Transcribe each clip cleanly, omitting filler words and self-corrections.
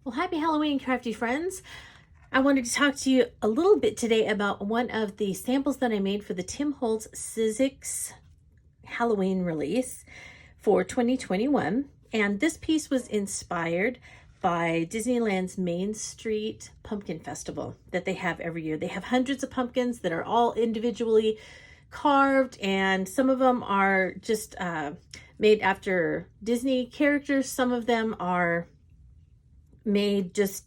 Well, happy Halloween, crafty friends. I wanted to talk to you a little bit today about one of the samples that I made for the Tim Holtz Sizzix Halloween release for 2021. And this piece was inspired by Disneyland's Main Street Pumpkin Festival that they have every year. They have hundreds of pumpkins that are all individually carved, and some of them are just made after Disney characters. Some of them are made just,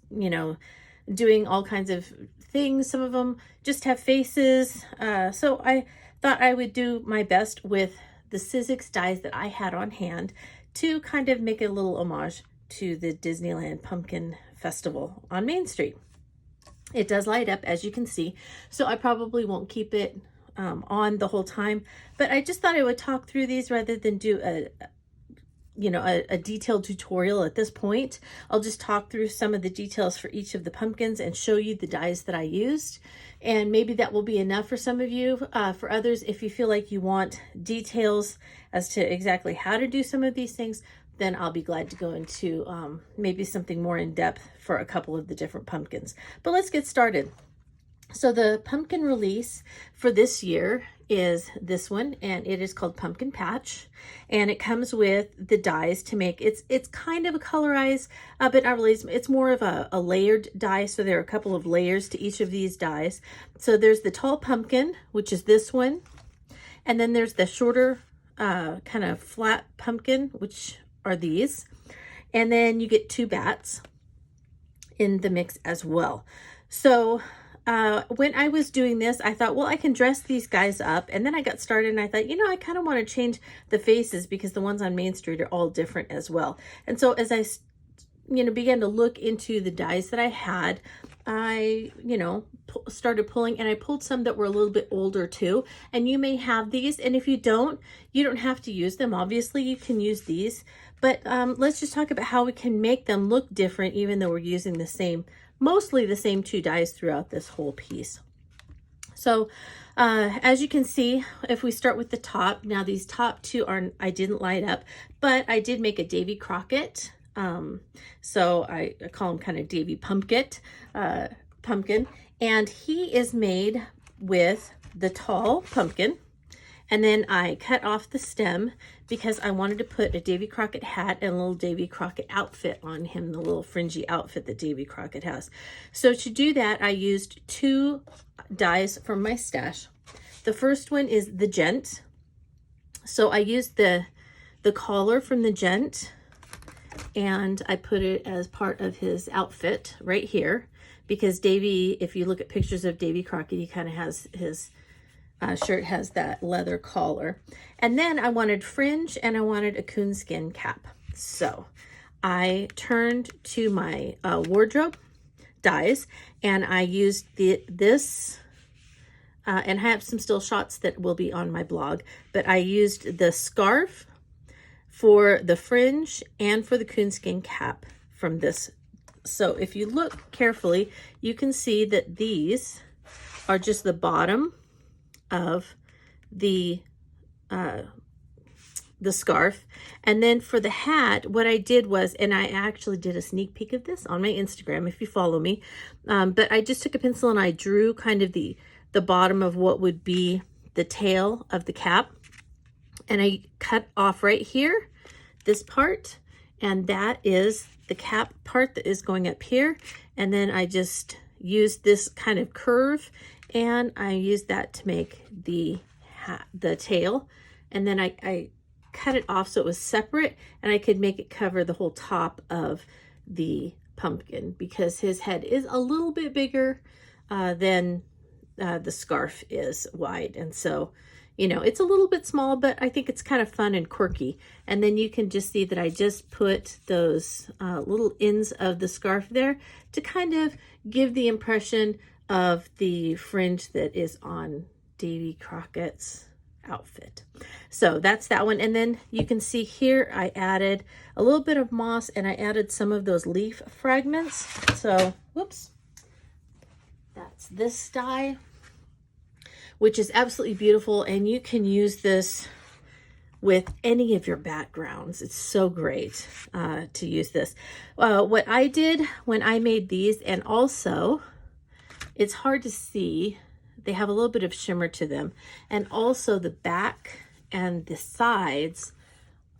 doing all kinds of things. Some of them just have faces. So I thought I would do my best with the Sizzix dies that I had on hand to kind of make a little homage to the Disneyland Pumpkin Festival on Main Street. It does light up, as you can see, so I probably won't keep it on the whole time, but I just thought I would talk through these rather than do a detailed tutorial at this point. I'll just talk through some of the details for each of the pumpkins and show you the dies that I used. And maybe that will be enough for some of you. For others, if you feel like you want details as to exactly how to do some of these things, then I'll be glad to go into maybe something more in depth for a couple of the different pumpkins. But let's get started. So the pumpkin release for this year is this one, and it is called Pumpkin Patch, and it comes with the dies to make. It's kind of a colorized, but not really. It's more of a layered die, so there are a couple of layers to each of these dies. So there's the tall pumpkin, which is this one, and then there's the shorter kind of flat pumpkin, which are these, and then you get two bats in the mix as well. So when I was doing this, I thought, well, I can dress these guys up. And then I got started and I thought, I kind of want to change the faces because the ones on Main Street are all different as well. And so as I, began to look into the dies that I had, I, started pulling, and I pulled some that were a little bit older too. And you may have these. And if you don't have to use them. Obviously, you can use these. But let's just talk about how we can make them look different, even though we're using the same, mostly the same two dies throughout this whole piece. So as you can see, if we start with the top, now these top two I didn't light up, but I did make a Davy Crockett. So I call him kind of Davy Pumpkin, and he is made with the tall pumpkin. And then I cut off the stem because I wanted to put a Davy Crockett hat and a little Davy Crockett outfit on him, the little fringy outfit that Davy Crockett has. So to do that, I used two dies from my stash. The first one is the Gent. So I used the collar from the Gent, and I put it as part of his outfit right here, because Davy, if you look at pictures of Davy Crockett, he kind of has his shirt has that leather collar. And then I wanted fringe, and I wanted a coonskin cap. So I turned to my wardrobe dies, and I used this, and I have some still shots that will be on my blog, but I used the scarf for the fringe and for the coonskin cap from this. So if you look carefully, you can see that these are just the bottom of the scarf. And then for the hat, what I did was, and I actually did a sneak peek of this on my Instagram if you follow me, but I just took a pencil and I drew kind of the bottom of what would be the tail of the cap, and I cut off right here this part, and that is the cap part that is going up here. And then I just used this kind of curve, and I used that to make the tail. And then I cut it off so it was separate, and I could make it cover the whole top of the pumpkin because his head is a little bit bigger than the scarf is wide. And so, it's a little bit small, but I think it's kind of fun and quirky. And then you can just see that I just put those little ends of the scarf there to kind of give the impression of the fringe that is on Davy Crockett's outfit. So that's that one. And then you can see here I added a little bit of moss, and I added some of those leaf fragments. So whoops, that's this die, which is absolutely beautiful, and you can use this with any of your backgrounds. It's so great to use this. What I did when I made these, and also it's hard to see, they have a little bit of shimmer to them, and also the back and the sides,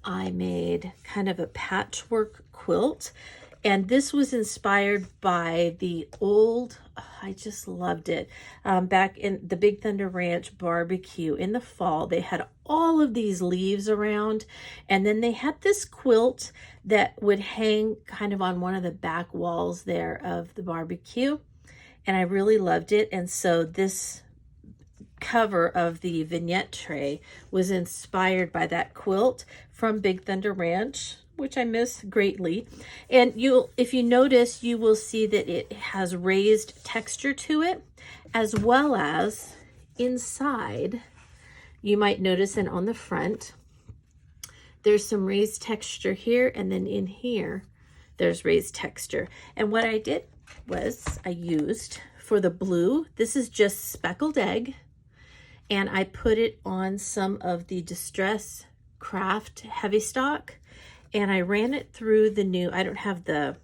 I made kind of a patchwork quilt. And this was inspired by the old, I just loved it, back in the Big Thunder Ranch barbecue in the fall. They had all of these leaves around, and then they had this quilt that would hang kind of on one of the back walls there of the barbecue. And I really loved it. And so this cover of the vignette tray was inspired by that quilt from Big Thunder Ranch, which I miss greatly. And if you notice, you will see that it has raised texture to it, as well as inside, you might notice, and on the front, there's some raised texture here, and then in here, there's raised texture. And what I did was I used, for the blue, this is just speckled egg, and I put it on some of the Distress Craft Heavy Stock, and I ran it through the new, I don't have the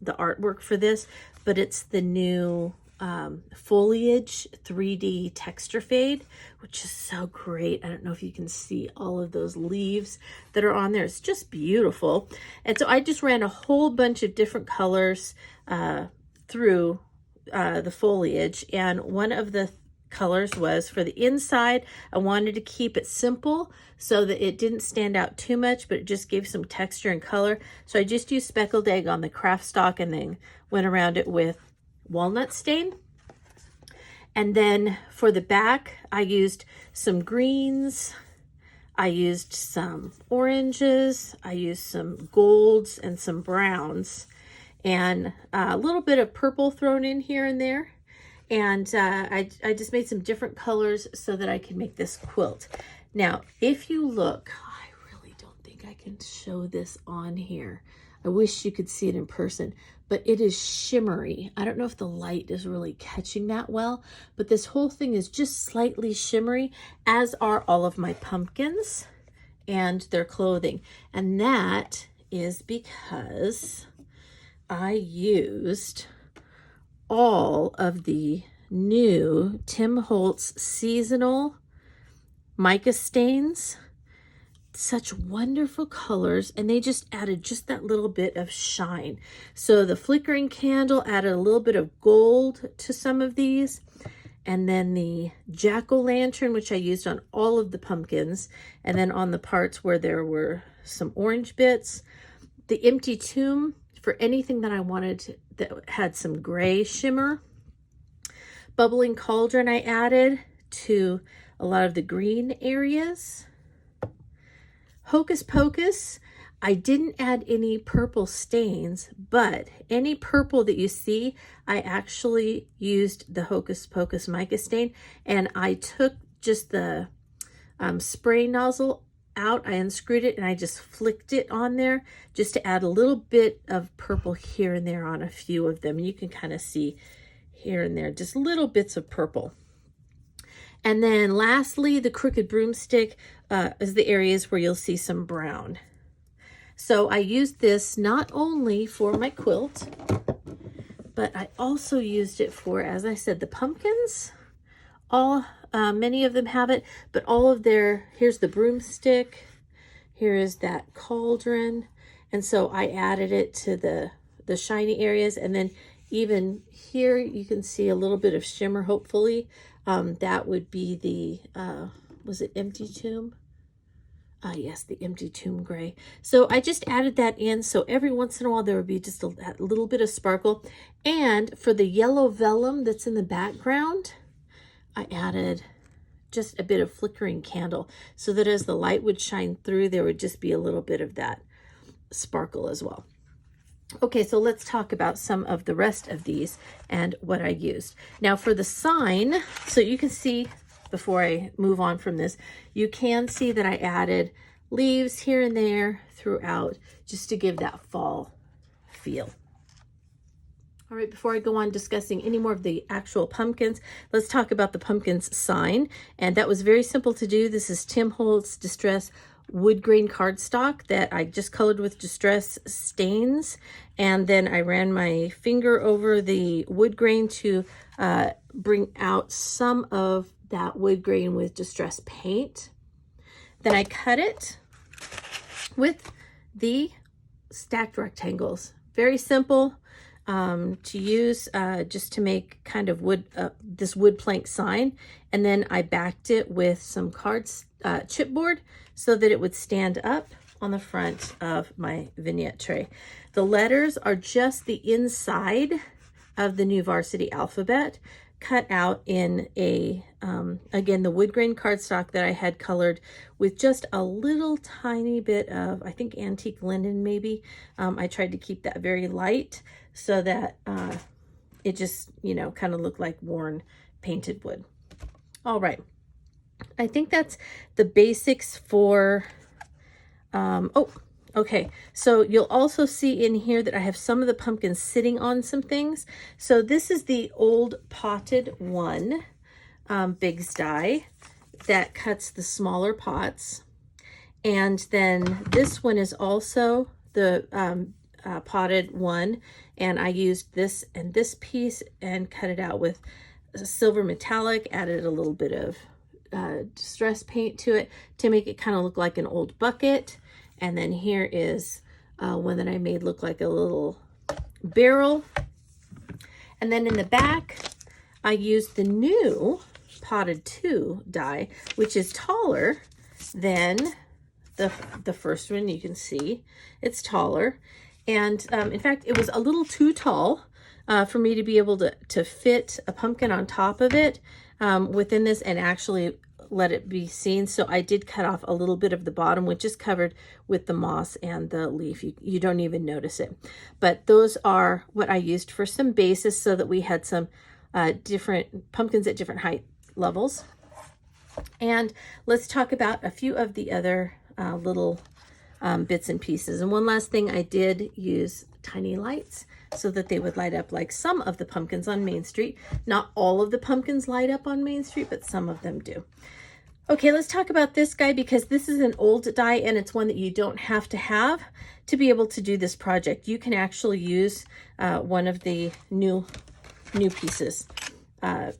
artwork for this, but it's the new foliage 3D texture fade, which is so great. I don't know if you can see all of those leaves that are on there. It's just beautiful. And so I just ran a whole bunch of different colors through the foliage, and one of the colors was for the inside. I wanted to keep it simple so that it didn't stand out too much, but it just gave some texture and color. So I just used speckled egg on the craft stock and then went around it with walnut stain. And then for the back, I used some greens, I used some oranges, I used some golds and some browns, and a little bit of purple thrown in here and there. And I just made some different colors so that I could make this quilt. Now, if you look, I really don't think I can show this on here. I wish you could see it in person, but it is shimmery. I don't know if the light is really catching that well, but this whole thing is just slightly shimmery, as are all of my pumpkins and their clothing. And that is because I used all of the new Tim Holtz seasonal mica stains. Such wonderful colors, and they just added just that little bit of shine. So the flickering candle added a little bit of gold to some of these, and then the jack-o'-lantern, which I used on all of the pumpkins, and then on the parts where there were some orange bits. The empty tomb, for anything that I wanted that had some gray shimmer. Bubbling cauldron I added to a lot of the green areas. Hocus Pocus, I didn't add any purple stains, but any purple that you see, I actually used the Hocus Pocus mica stain, and I took just the spray nozzle out, I unscrewed it, and I just flicked it on there just to add a little bit of purple here and there on a few of them. You can kind of see here and there, just little bits of purple. And then lastly, the crooked broomstick is the areas where you'll see some brown. So I used this not only for my quilt, but I also used it for, as I said, the pumpkins. Many of them have it, but all of here's the broomstick, here is that cauldron, and so I added it to the shiny areas, and then even here you can see a little bit of shimmer, hopefully. That would be the, was it Empty Tomb? Yes, the Empty Tomb gray. So I just added that in, so every once in a while there would be just a little bit of sparkle. And for the yellow vellum that's in the background, I added just a bit of flickering candle so that as the light would shine through, there would just be a little bit of that sparkle as well. Okay, so let's talk about some of the rest of these and what I used. Now for the sign, so you can see, before I move on from this, you can see that I added leaves here and there throughout just to give that fall feel. All right, before I go on discussing any more of the actual pumpkins, let's talk about the pumpkins sign. And that was very simple to do. This is Tim Holtz Distress wood grain cardstock that I just colored with Distress Stains, and then I ran my finger over the wood grain to bring out some of that wood grain with Distress Paint. Then I cut it with the stacked rectangles. Very simple to use, just to make kind of wood, this wood plank sign. And then I backed it with some chipboard so that it would stand up on the front of my vignette tray. The letters are just the inside of the new varsity alphabet, cut out in a, again, the wood grain cardstock that I had colored with just a little tiny bit of, I think, antique linen maybe. I tried to keep that very light so that it just, you know, kind of looked like worn painted wood. All right. I think that's the basics for, oh, okay. So you'll also see in here that I have some of the pumpkins sitting on some things. So this is the old potted one, Big's die that cuts the smaller pots. And then this one is also the potted one. And I used this and this piece and cut it out with silver metallic, added a little bit of Distress Paint to it to make it kind of look like an old bucket. And then here is one that I made look like a little barrel. And then in the back, I used the new potted 2 die, which is taller than the first one. You can see it's taller. And in fact, it was a little too tall for me to be able to fit a pumpkin on top of it within this and actually let it be seen. So I did cut off a little bit of the bottom, which is covered with the moss and the leaf. You don't even notice it. But those are what I used for some bases so that we had some different pumpkins at different height levels. And let's talk about a few of the other little bits and pieces. And one last thing, I did use tiny lights so that they would light up like some of the pumpkins on Main Street. Not all of the pumpkins light up on Main Street, but some of them do. Okay, let's talk about this guy because this is an old die and it's one that you don't have to be able to do this project. You can actually use one of the new pieces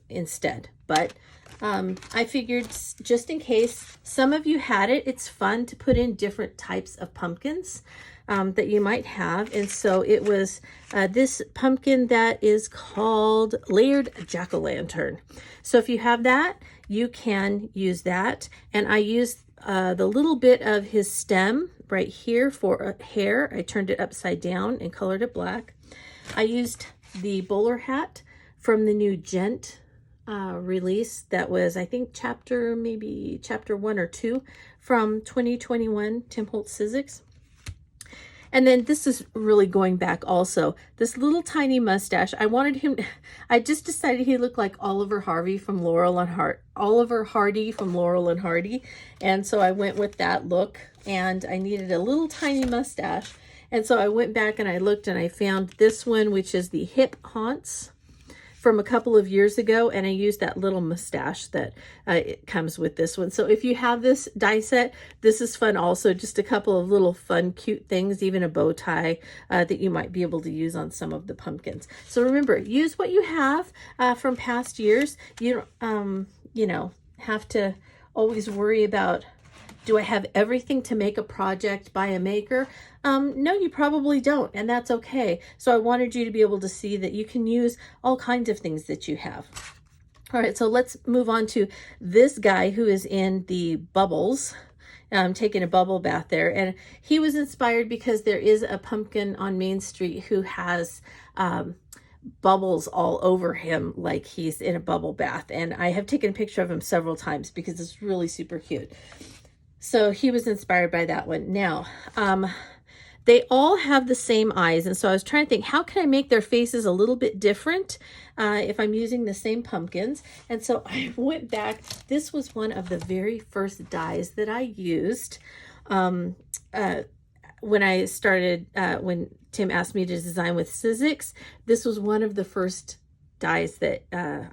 instead. But I figured just in case some of you had it, it's fun to put in different types of pumpkins that you might have. And so it was this pumpkin that is called Layered Jack-o'-lantern. So if you have that, you can use that. And I used the little bit of his stem right here for hair. I turned it upside down and colored it black. I used the bowler hat from the new Gent release that was, I think, maybe chapter 1 or 2 from 2021, Tim Holtz Sizzix. And then this is really going back also. This little tiny mustache, I just decided he looked like Oliver Hardy from Laurel and Hardy. And so I went with that look and I needed a little tiny mustache. And so I went back and I looked and I found this one, which is the Hip Haunts from a couple of years ago, and I used that little mustache that it comes with this one. So if you have this die set, this is fun also. Just a couple of little fun, cute things, even a bow tie that you might be able to use on some of the pumpkins. So remember, use what you have from past years. You don't, have to always worry about, do I have everything to make a project by a maker? No, you probably don't, and that's okay. So I wanted you to be able to see that you can use all kinds of things that you have. All right, so let's move on to this guy who is in the bubbles, taking a bubble bath there. And he was inspired because there is a pumpkin on Main Street who has bubbles all over him like he's in a bubble bath. And I have taken a picture of him several times because it's really super cute. So he was inspired by that one. Now, they all have the same eyes. And so I was trying to think, how can I make their faces a little bit different if I'm using the same pumpkins? And so I went back. This was one of the very first dies that I used when I started, when Tim asked me to design with Sizzix. This was one of the first dies that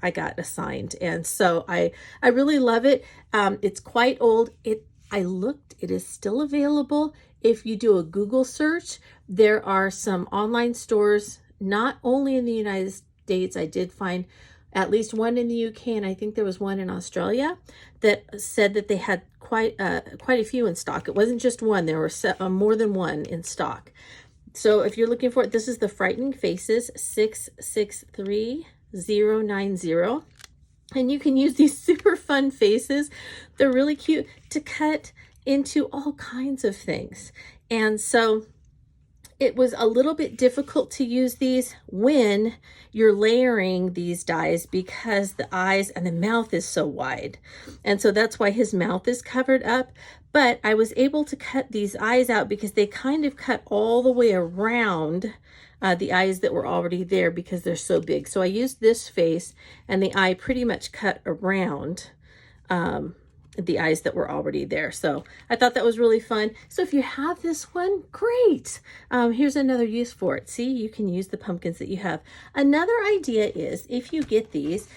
I got assigned. And so I really love it. It's quite old. I looked, it is still available. If you do a Google search, there are some online stores, not only in the United States. I did find at least one in the UK, and I think there was one in Australia that said that they had quite a few in stock. It wasn't just one, there were more than one in stock. So if you're looking for it, this is the Frightening Faces 663090. And you can use these super fun faces. They're really cute to cut into all kinds of things. And so it was a little bit difficult to use these when you're layering these dies because the eyes and the mouth is so wide. And so that's why his mouth is covered up. But I was able to cut these eyes out because they kind of cut all the way around the eyes that were already there because they're so big. So I used this face and the eye pretty much cut around the eyes that were already there. So I thought that was really fun. So if you have this one, great. Here's another use for it. See, you can use the pumpkins that you have. Another idea is, if you get these,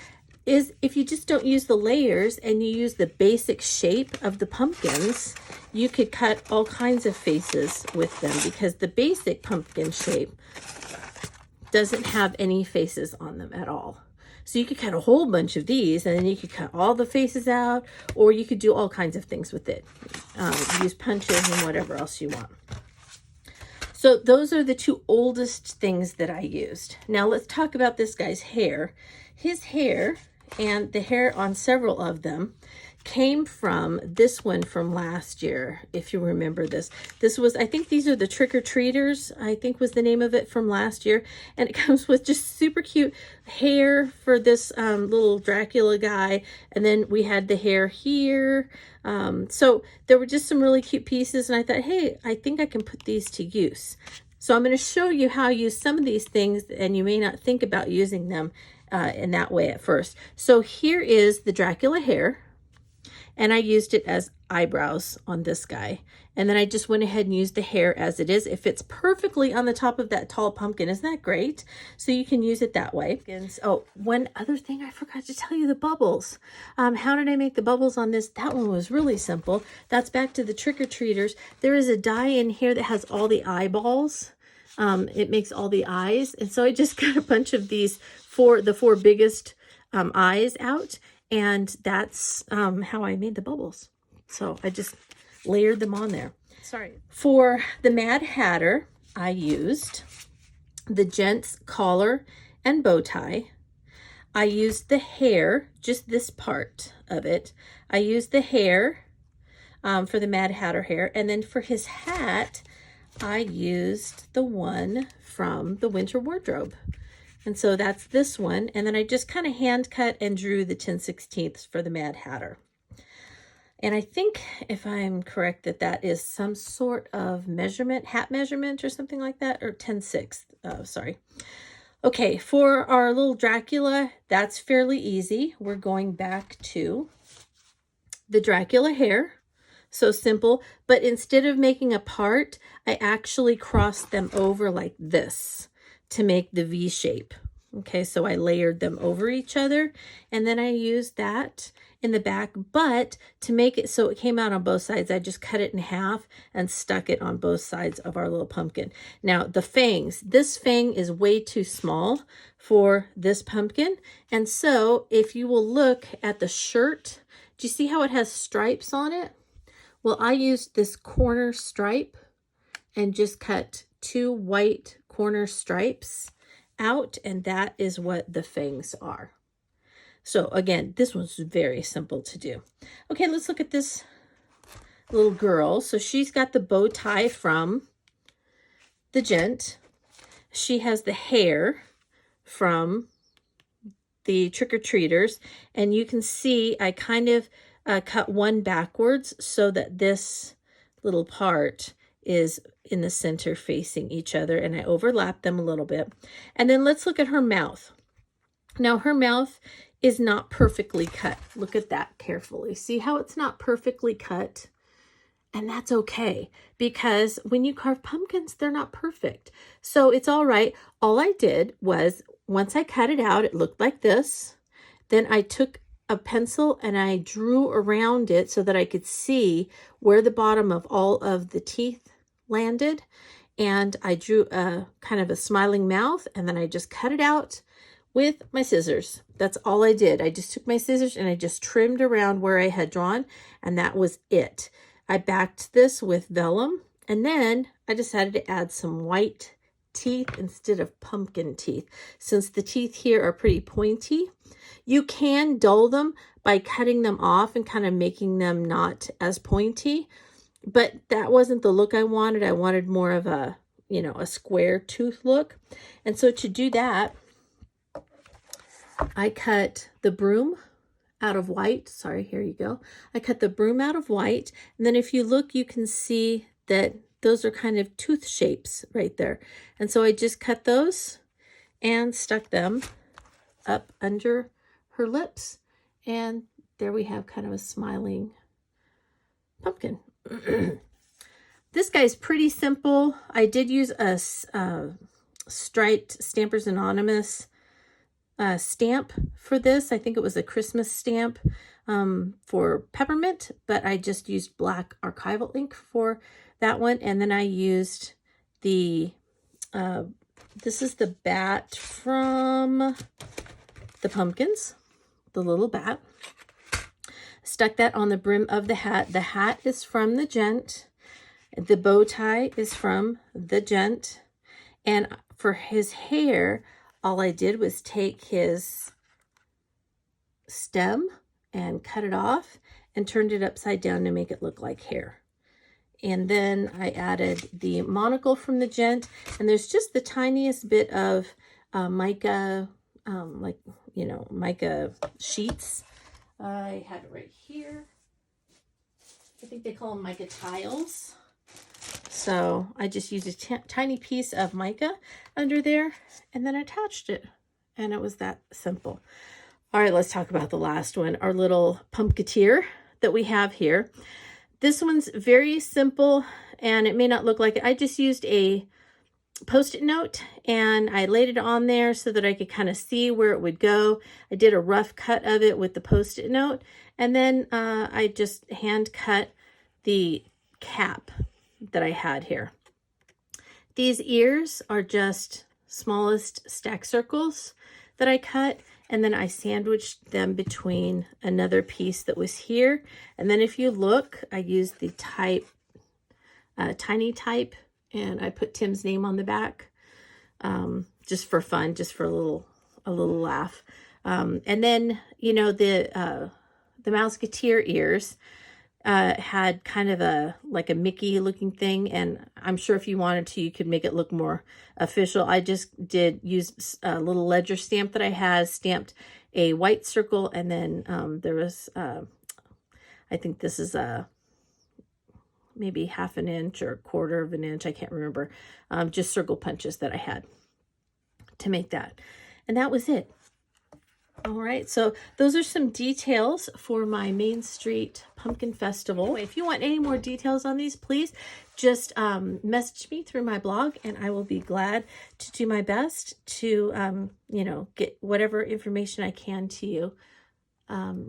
is if you just don't use the layers and you use the basic shape of the pumpkins, you could cut all kinds of faces with them because the basic pumpkin shape doesn't have any faces on them at all. So you could cut a whole bunch of these and then you could cut all the faces out, or you could do all kinds of things with it. Use punches and whatever else you want. So those are the two oldest things that I used. Now let's talk about this guy's hair. His hair and the hair on several of them came from this one from last year, if you remember this. This was, I think these are the Trick-or-Treaters, I think was the name of it, from last year. And it comes with just super cute hair for this little Dracula guy. And then we had the hair here. So there were just some really cute pieces. And I thought, hey, I think I can put these to use. So I'm going to show you how I use some of these things, and you may not think about using them in that way at first. So here is the Dracula hair. And I used it as eyebrows on this guy. And then I just went ahead and used the hair as it is. It fits perfectly on the top of that tall pumpkin. Isn't that great? So you can use it that way. And oh, one other thing I forgot to tell you, the bubbles. How did I make the bubbles on this? That one was really simple. That's back to the Trick-or-Treaters. There is a die in here that has all the eyeballs. It makes all the eyes. And so I just got a bunch of these the four biggest eyes out. And that's how I made the bubbles. So I just layered them on there. Sorry. For the Mad Hatter, I used the gent's collar and bow tie. I used the hair, just this part of it. I used the hair for the Mad Hatter hair. And then for his hat, I used the one from the Winter Wardrobe. And so that's this one. And then I just kind of hand cut and drew the 10/16 for the Mad Hatter. And I think, if I'm correct, that is some sort of measurement, hat measurement or something like that, or 10/6. Sorry. Okay, for our little Dracula, that's fairly easy. We're going back to the Dracula hair. So simple, but instead of making a part, I actually crossed them over like this to make the V shape. Okay, so I layered them over each other, and then I used that in the back, but to make it so it came out on both sides, I just cut it in half and stuck it on both sides of our little pumpkin. Now the fangs, this fang is way too small for this pumpkin, and so if you will look at the shirt, do you see how it has stripes on it? Well, I used this corner stripe and just cut 2 white corner stripes out, and that is what the fangs are. So again, this was very simple to do. Okay, let's look at this little girl. So she's got the bow tie from the gent. She has the hair from the Trick-or-Treaters, and you can see I kind of cut one backwards so that this little part is in the center facing each other, and I overlap them a little bit. And then let's look at her mouth. Now her mouth is not perfectly cut. Look at that carefully. See how it's not perfectly cut? And that's okay, because when you carve pumpkins, they're not perfect. So it's all right. All I did was, once I cut it out, it looked like this. Then I took a pencil and I drew around it so that I could see where the bottom of all of the teeth landed. And I drew a kind of a smiling mouth, and then I just cut it out with my scissors. That's all I did. I just took my scissors and I just trimmed around where I had drawn, and that was it. I backed this with vellum, and then I decided to add some white teeth instead of pumpkin teeth. Since the teeth here are pretty pointy, you can dull them by cutting them off and kind of making them not as pointy, but that wasn't the look I wanted. I wanted more of a, you know, a square tooth look. And so to do that, I cut the broom out of white. Sorry, here you go. I cut the broom out of white. And then if you look, you can see that those are kind of tooth shapes right there. And so I just cut those and stuck them up under her lips. And there we have kind of a smiling pumpkin. This guy's pretty simple. I did use a striped Stampers Anonymous stamp for this. I think it was a Christmas stamp for peppermint, but I just used black archival ink for that one. And then I used the, this is the bat from the pumpkins, the little bat. Stuck that on the brim of the hat. The hat is from the gent. The bow tie is from the gent. And for his hair, all I did was take his stem and cut it off and turned it upside down to make it look like hair. And then I added the monocle from the gent. And there's just the tiniest bit of mica, like, you know, mica sheets. I have it right here. I think they call them mica tiles. So I just used a tiny piece of mica under there and then attached it. And it was that simple. All right, let's talk about the last one, our little pumpkiteer that we have here. This one's very simple and it may not look like it. I just used a Post-it note and I laid it on there so that I could kind of see where it would go. I did a rough cut of it with the Post-it note, and then I just hand cut the cap that I had here. These ears are just smallest stack circles that I cut, and then I sandwiched them between another piece that was here. And then if you look, I used the type, tiny type, and I put Tim's name on the back, just for fun, just for a little laugh. And then, you know, the Mouseketeer ears had kind of like a Mickey looking thing. And I'm sure if you wanted to, you could make it look more official. I just did use a little ledger stamp that I had, stamped a white circle. And then there was, I think this is maybe half an inch or a quarter of an inch, I can't remember, just circle punches that I had to make that. And that was it. All right, so those are some details for my Main Street Pumpkin Festival. If you want any more details on these, please just message me through my blog, and I will be glad to do my best to, you know, get whatever information I can to you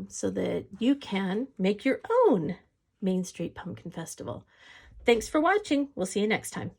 so that you can make your own Main Street Pumpkin Festival. Thanks for watching. We'll see you next time.